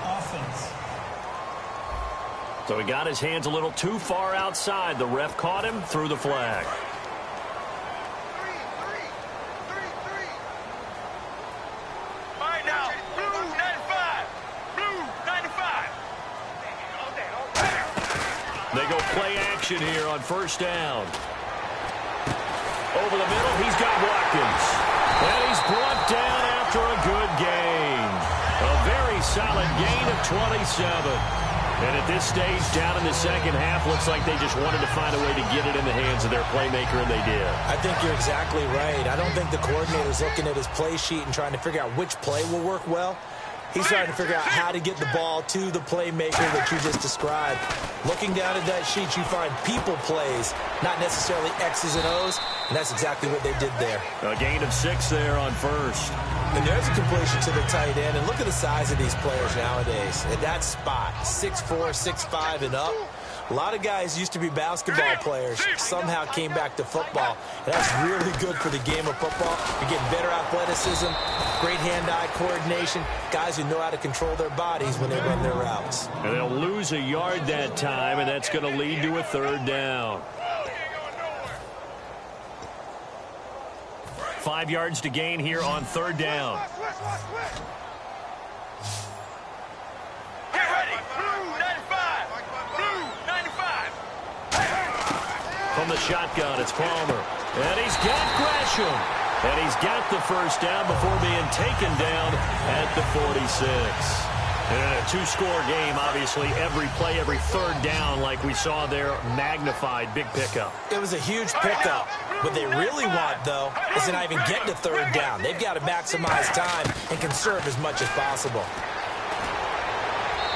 Offense. So he got his hands a little too far outside. The ref caught him, threw the flag. All right, now, blue 95. Blue 95. They go play action here on first down. Over the middle, he's got Watkins. And he's brought down after a good gain. A very solid gain of 27. And at this stage, down in the second half, looks like they just wanted to find a way to get it in the hands of their playmaker, and they did. I think you're exactly right. I don't think the coordinator's looking at his play sheet and trying to figure out which play will work well. He's trying to figure out how to get the ball to the playmaker that you just described. Looking down at that sheet, you find people plays, not necessarily X's and O's, and that's exactly what they did there. A gain of 6 there on first. And there's a completion to the tight end, and look at the size of these players nowadays. At that spot, 6'4", 6'5", and up. A lot of guys used to be basketball players, somehow came back to football. And that's really good for the game of football. You're getting better athleticism, great hand-eye coordination, guys who know how to control their bodies when they run their routes. And they'll lose a yard that time, and that's going to lead to a 3rd down. 5 yards to gain here on 3rd down. Get ready. Blue 95. Blue 95. From the shotgun, it's Palmer. And he's got Gresham. And he's got the 1st down before being taken down at the 46. And in a 2-score game, obviously, every play, every 3rd down, like we saw there, magnified, big pickup. It was a huge pickup. What they really want, though, is to not even get to 3rd down. They've got to maximize time and conserve as much as possible.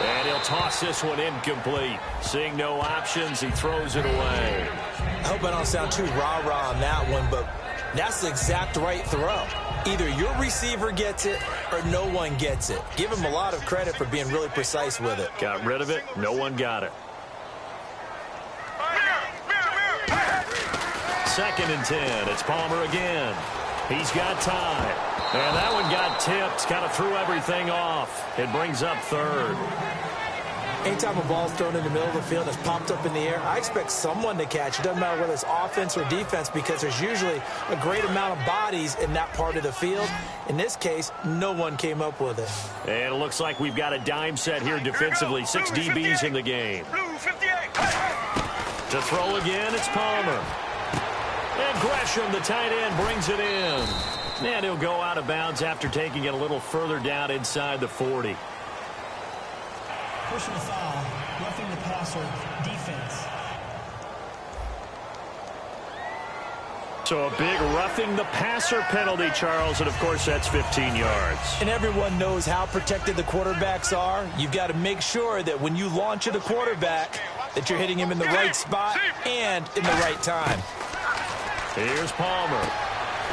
And he'll toss this one incomplete. Seeing no options, he throws it away. I hope I don't sound too rah-rah on that one, but that's the exact right throw. Either your receiver gets it or no one gets it. Give him a lot of credit for being really precise with it. Got rid of it. No one got it. 2nd and 10. It's Palmer again. He's got time. And that one got tipped. Kind of threw everything off. It brings up 3rd. Anytime a ball's thrown in the middle of the field that's popped up in the air, I expect someone to catch. It doesn't matter whether it's offense or defense because there's usually a great amount of bodies in that part of the field. In this case, no one came up with it. And it looks like we've got a dime set here defensively. 6 DBs in the game. Blue 58. To throw again, it's Palmer. And Gresham, the tight end, brings it in. And he'll go out of bounds after taking it a little further down inside the 40. Personal foul, roughing the passer, defense. So a big roughing the passer penalty, Charles, and of course that's 15 yards. And everyone knows how protected the quarterbacks are. You've got to make sure that when you launch at a quarterback that you're hitting him in the right spot and in the right time. Here's Palmer.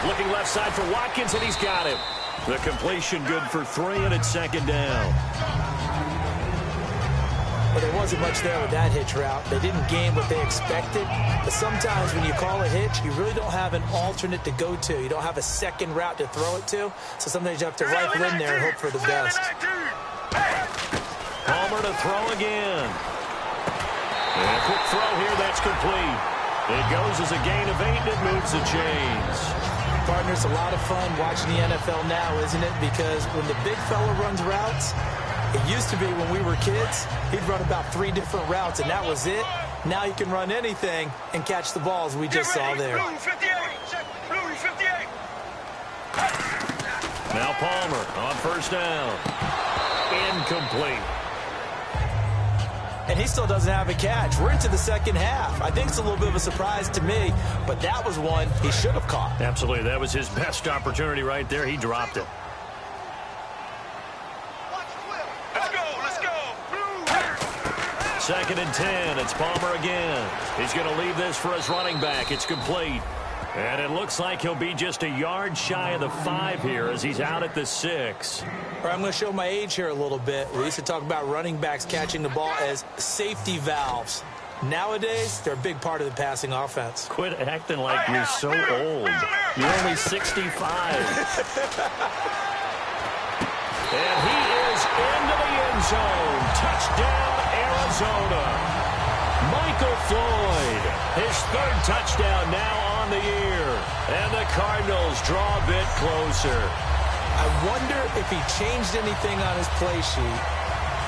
Looking left side for Watkins, and he's got him. The completion good for 3, and it's 2nd down. But there wasn't much there with that hitch route. They didn't gain what they expected. But sometimes when you call a hitch, you really don't have an alternate to go to. You don't have a second route to throw it to. So sometimes you have to rifle in there and hope for the best. Palmer to throw again. And a quick throw here, that's complete. It goes as a gain of 8, and it moves the chains. Partner, it's a lot of fun watching the NFL now, isn't it? Because when the big fella runs routes, it used to be when we were kids, he'd run about 3 different routes, and that was it. Now he can run anything and catch the balls we just saw there. Blue 58. Blue 58. Now Palmer on 1st down. Incomplete. And he still doesn't have a catch. We're into the 2nd half. I think it's a little bit of a surprise to me, but that was one he should have caught. Absolutely. That was his best opportunity right there. He dropped it. Let's go. Let's go. Blue. 2nd and 10. It's Palmer again. He's going to leave this for his running back. It's complete. And it looks like he'll be just a yard shy of the 5 here as he's out at the 6. All right, I'm going to show my age here a little bit. We used to talk about running backs catching the ball as safety valves. Nowadays, they're a big part of the passing offense. Quit acting like you're so old. You're only 65. And he is into the end zone. Touchdown, Arizona. Michael Floyd, his 3rd touchdown now on the year. And the Cardinals draw a bit closer. I wonder if he changed anything on his play sheet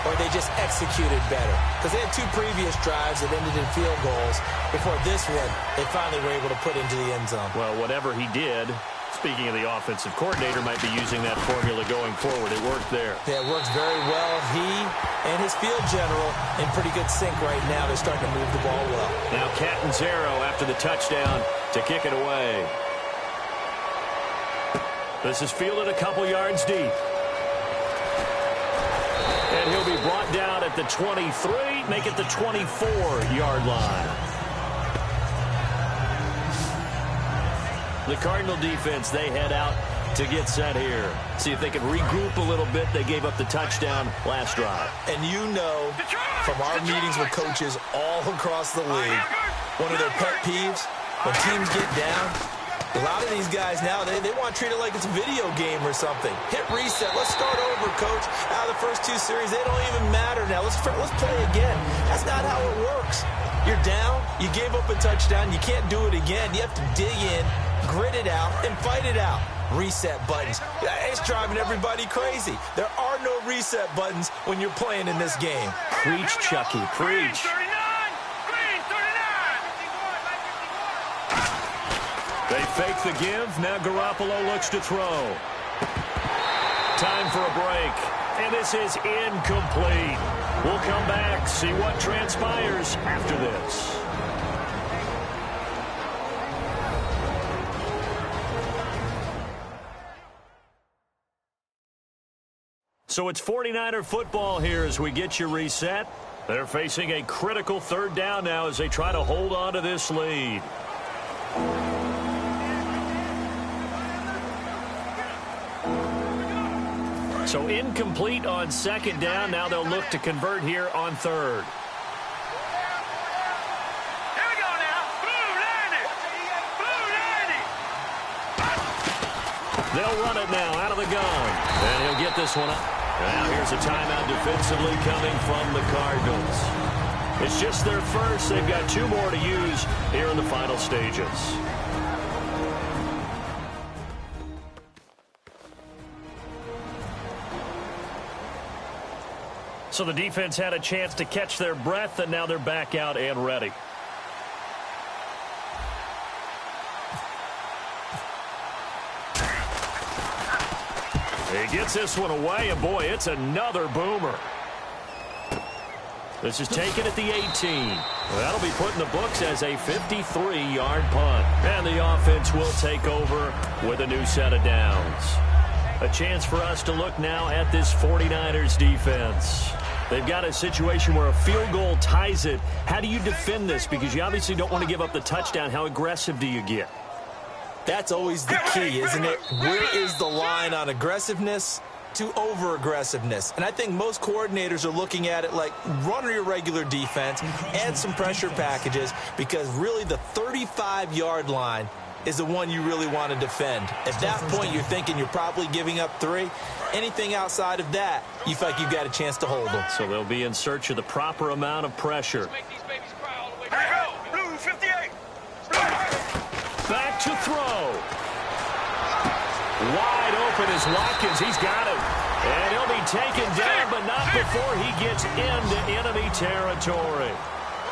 or they just executed better. Because they had 2 previous drives that ended in field goals. Before this one, they finally were able to put into the end zone. Well, whatever he did, speaking of the offensive coordinator, might be using that formula going forward. It worked there. Yeah, it works very well. He and his field general in pretty good sync right now. They're starting to move the ball well. Now Catanzaro after the touchdown to kick it away. This is fielded a couple yards deep. brought down at the 23, make it the 24-yard line. The Cardinal defense, they head out to get set here. See if they can regroup a little bit. They gave up the touchdown last drive. And you know from our meetings with coaches all across the league, one of their pet peeves, when teams get down, a lot of these guys now, they want to treat it like it's a video game or something. Hit reset. Let's start over, coach. Out of the first two series, they don't even matter now. Let's play again. That's not how it works. You're down. You gave up a touchdown. You can't do it again. You have to dig in, grit it out, and fight it out. Reset buttons. It's driving everybody crazy. There are no reset buttons when you're playing in this game. Preach, Chucky. Preach. They fake the give. Now Garoppolo looks to throw. Time for a break. And this is incomplete. We'll come back, see what transpires after this. So it's 49er football here as we get you reset. They're facing a critical third down now as they try to hold on to this lead. So incomplete on second down. Now they'll look to convert here on third. Here we go now. They'll run it now out of the gun. And he'll get this one up. Now here's a timeout defensively coming from the Cardinals. It's just their first. They've got two more to use here in the final stages. So the defense had a chance to catch their breath, and now they're back out and ready. He gets this one away, and boy, it's another boomer. This is taken at the 18. That'll be put in the books as a 53-yard punt. And the offense will take over with a new set of downs. A chance for us to look now at this 49ers defense. They've got a situation where a field goal ties it. How do you defend this? Because you obviously don't want to give up the touchdown. How aggressive do you get? That's always the key, isn't it? Where is the line on aggressiveness to over-aggressiveness? And I think most coordinators are looking at it like run your regular defense, add some pressure packages, because really the 35-yard line is the one you really want to defend. At that point, you're thinking you're probably giving up 3. Anything outside of that, you feel like you've got a chance to hold them. So they'll be in search of the proper amount of pressure. Blue 58. Back to throw. Wide open is Watkins. He's got it. And he'll be taken down, but not before he gets into enemy territory.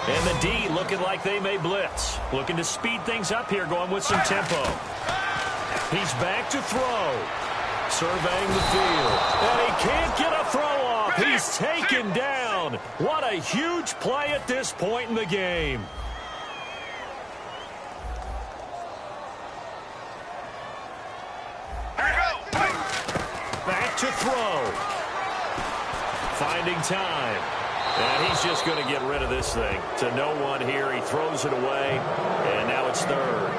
And the D looking like they may blitz. Looking to speed things up here, going with some tempo. He's back to throw. Surveying the field. And he can't get a throw off. He's taken down. What a huge play at this point in the game. Back to throw. Finding time. And he's just going to get rid of this thing. To no one here. He throws it away. And now it's third.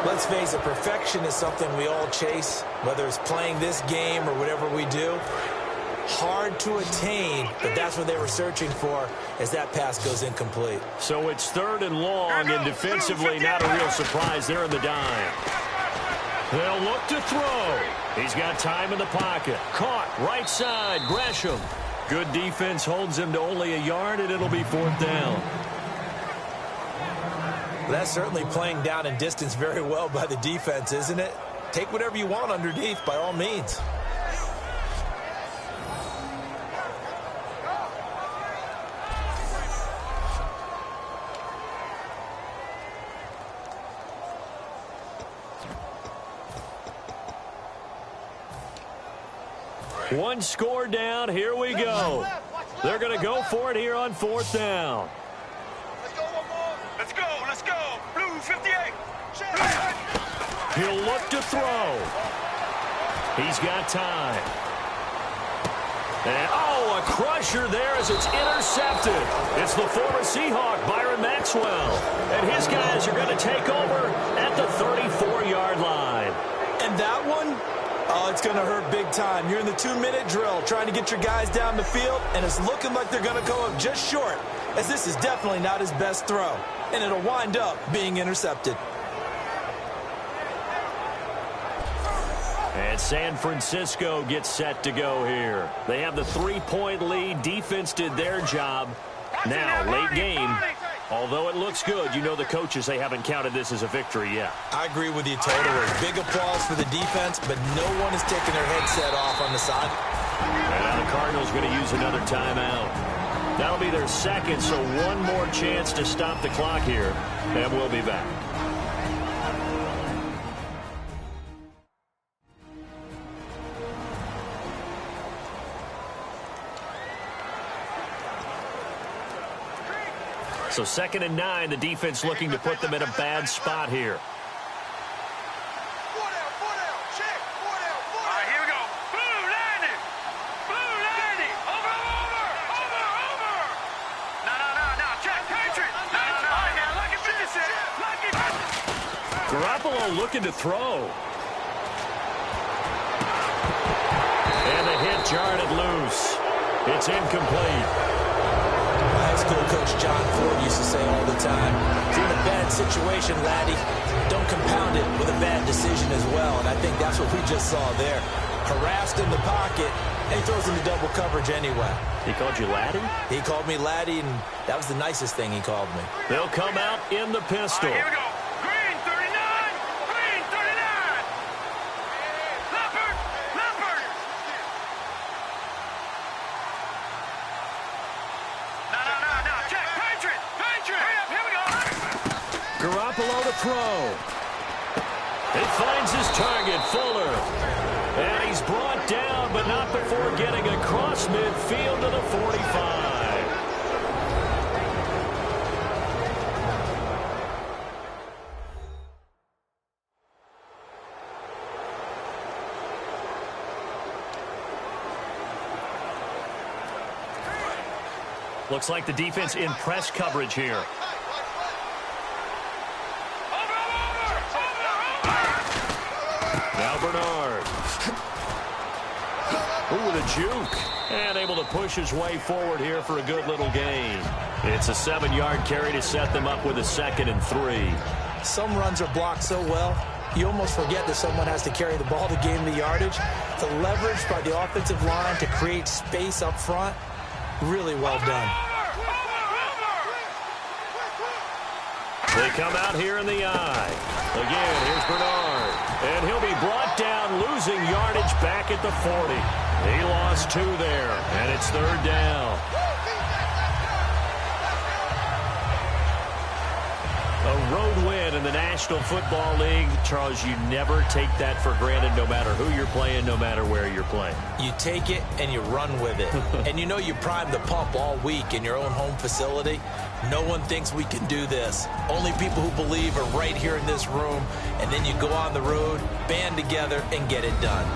Let's face it, perfection is something we all chase, whether it's playing this game or whatever we do. Hard to attain, but that's what they were searching for as that pass goes incomplete. So it's third and long, and defensively not a real surprise there in the dime. They'll look to throw. He's got time in the pocket. Caught right side, Gresham. Good defense holds him to only a yard, and it'll be fourth down. That's certainly playing down in distance very well by the defense, isn't it? Take whatever you want underneath, by all means. One score down. Here we go. They're going to go for it here on fourth down. Let's go. Let's go. Blue 58. He'll look to throw. He's got time. And, oh, a crusher there as it's intercepted. It's the former Seahawk, Byron Maxwell. And his guys are going to take over at the 34-yard line. And that one, oh, it's going to hurt big time. You're in the 2-minute drill trying to get your guys down the field, and it's looking like they're going to go up just short, as this is definitely not his best throw. And it'll wind up being intercepted. And San Francisco gets set to go here. They have the 3-point lead. Defense did their job. Now, late game, although it looks good, you know the coaches, they haven't counted this as a victory yet. I agree with you totally. Big applause for the defense, but no one is taking their headset off on the side. And now the Cardinals going to use another timeout. That'll be their second, so one more chance to stop the clock here, and we'll be back. So 2nd and 9, the defense looking to put them in a bad spot here. All right, here we go. Blue landing. Blue landing. Over. No. Check. Patriot. No. All right, now, lucky 56. Garoppolo looking to throw. And the hit jarred it loose. It's incomplete. High school coach John Ford used to say all the time, if you're in a bad situation, laddie, don't compound it with a bad decision as well. And I think that's what we just saw there. Harassed in the pocket, and he throws into double coverage anyway. He called you laddie? He called me laddie, and that was the nicest thing he called me. They'll come out in the pistol. All right, here we go. Green 39. Green 39. Leopard. No. Check. Patriot. Hurry up. Here we go. Garoppolo to throw. It finds his target, Fuller. And he's brought down, but not before getting across midfield to the 45. Looks like the defense in press coverage here. Now Bernard. Ooh, with a juke. And able to push his way forward here for a good little gain. It's a 7-yard carry to set them up with a 2nd and 3. Some runs are blocked so well, you almost forget that someone has to carry the ball to gain the yardage. The leverage by the offensive line to create space up front, really well done. They come out here in the eye. Again, here's Bernard. And he'll be brought down, losing yardage back at the 40. He lost 2 there, and it's 3rd down. A road win in the National Football League. Charles, you never take that for granted, no matter who you're playing, no matter where you're playing. You take it and you run with it. And you know you primed the pump all week in your own home facility. No one thinks we can do this. Only people who believe are right here in this room. And then you go on the road, band together, and get it done.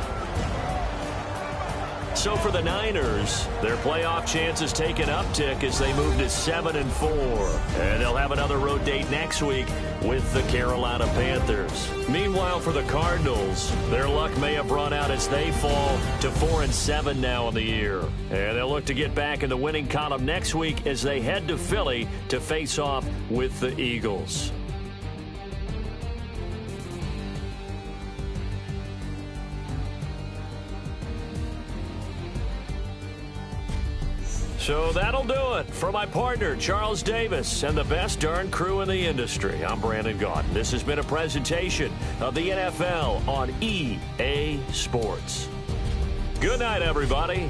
So for the Niners, their playoff chances take an uptick as they move to 7-4. And they'll have another road date next week with the Carolina Panthers. Meanwhile, for the Cardinals, their luck may have run out as they fall to 4-7 now in the year. And they'll look to get back in the winning column next week as they head to Philly to face off with the Eagles. So that'll do it for my partner, Charles Davis, and the best darn crew in the industry. I'm Brandon Gaudin. This has been a presentation of the NFL on EA Sports. Good night, everybody.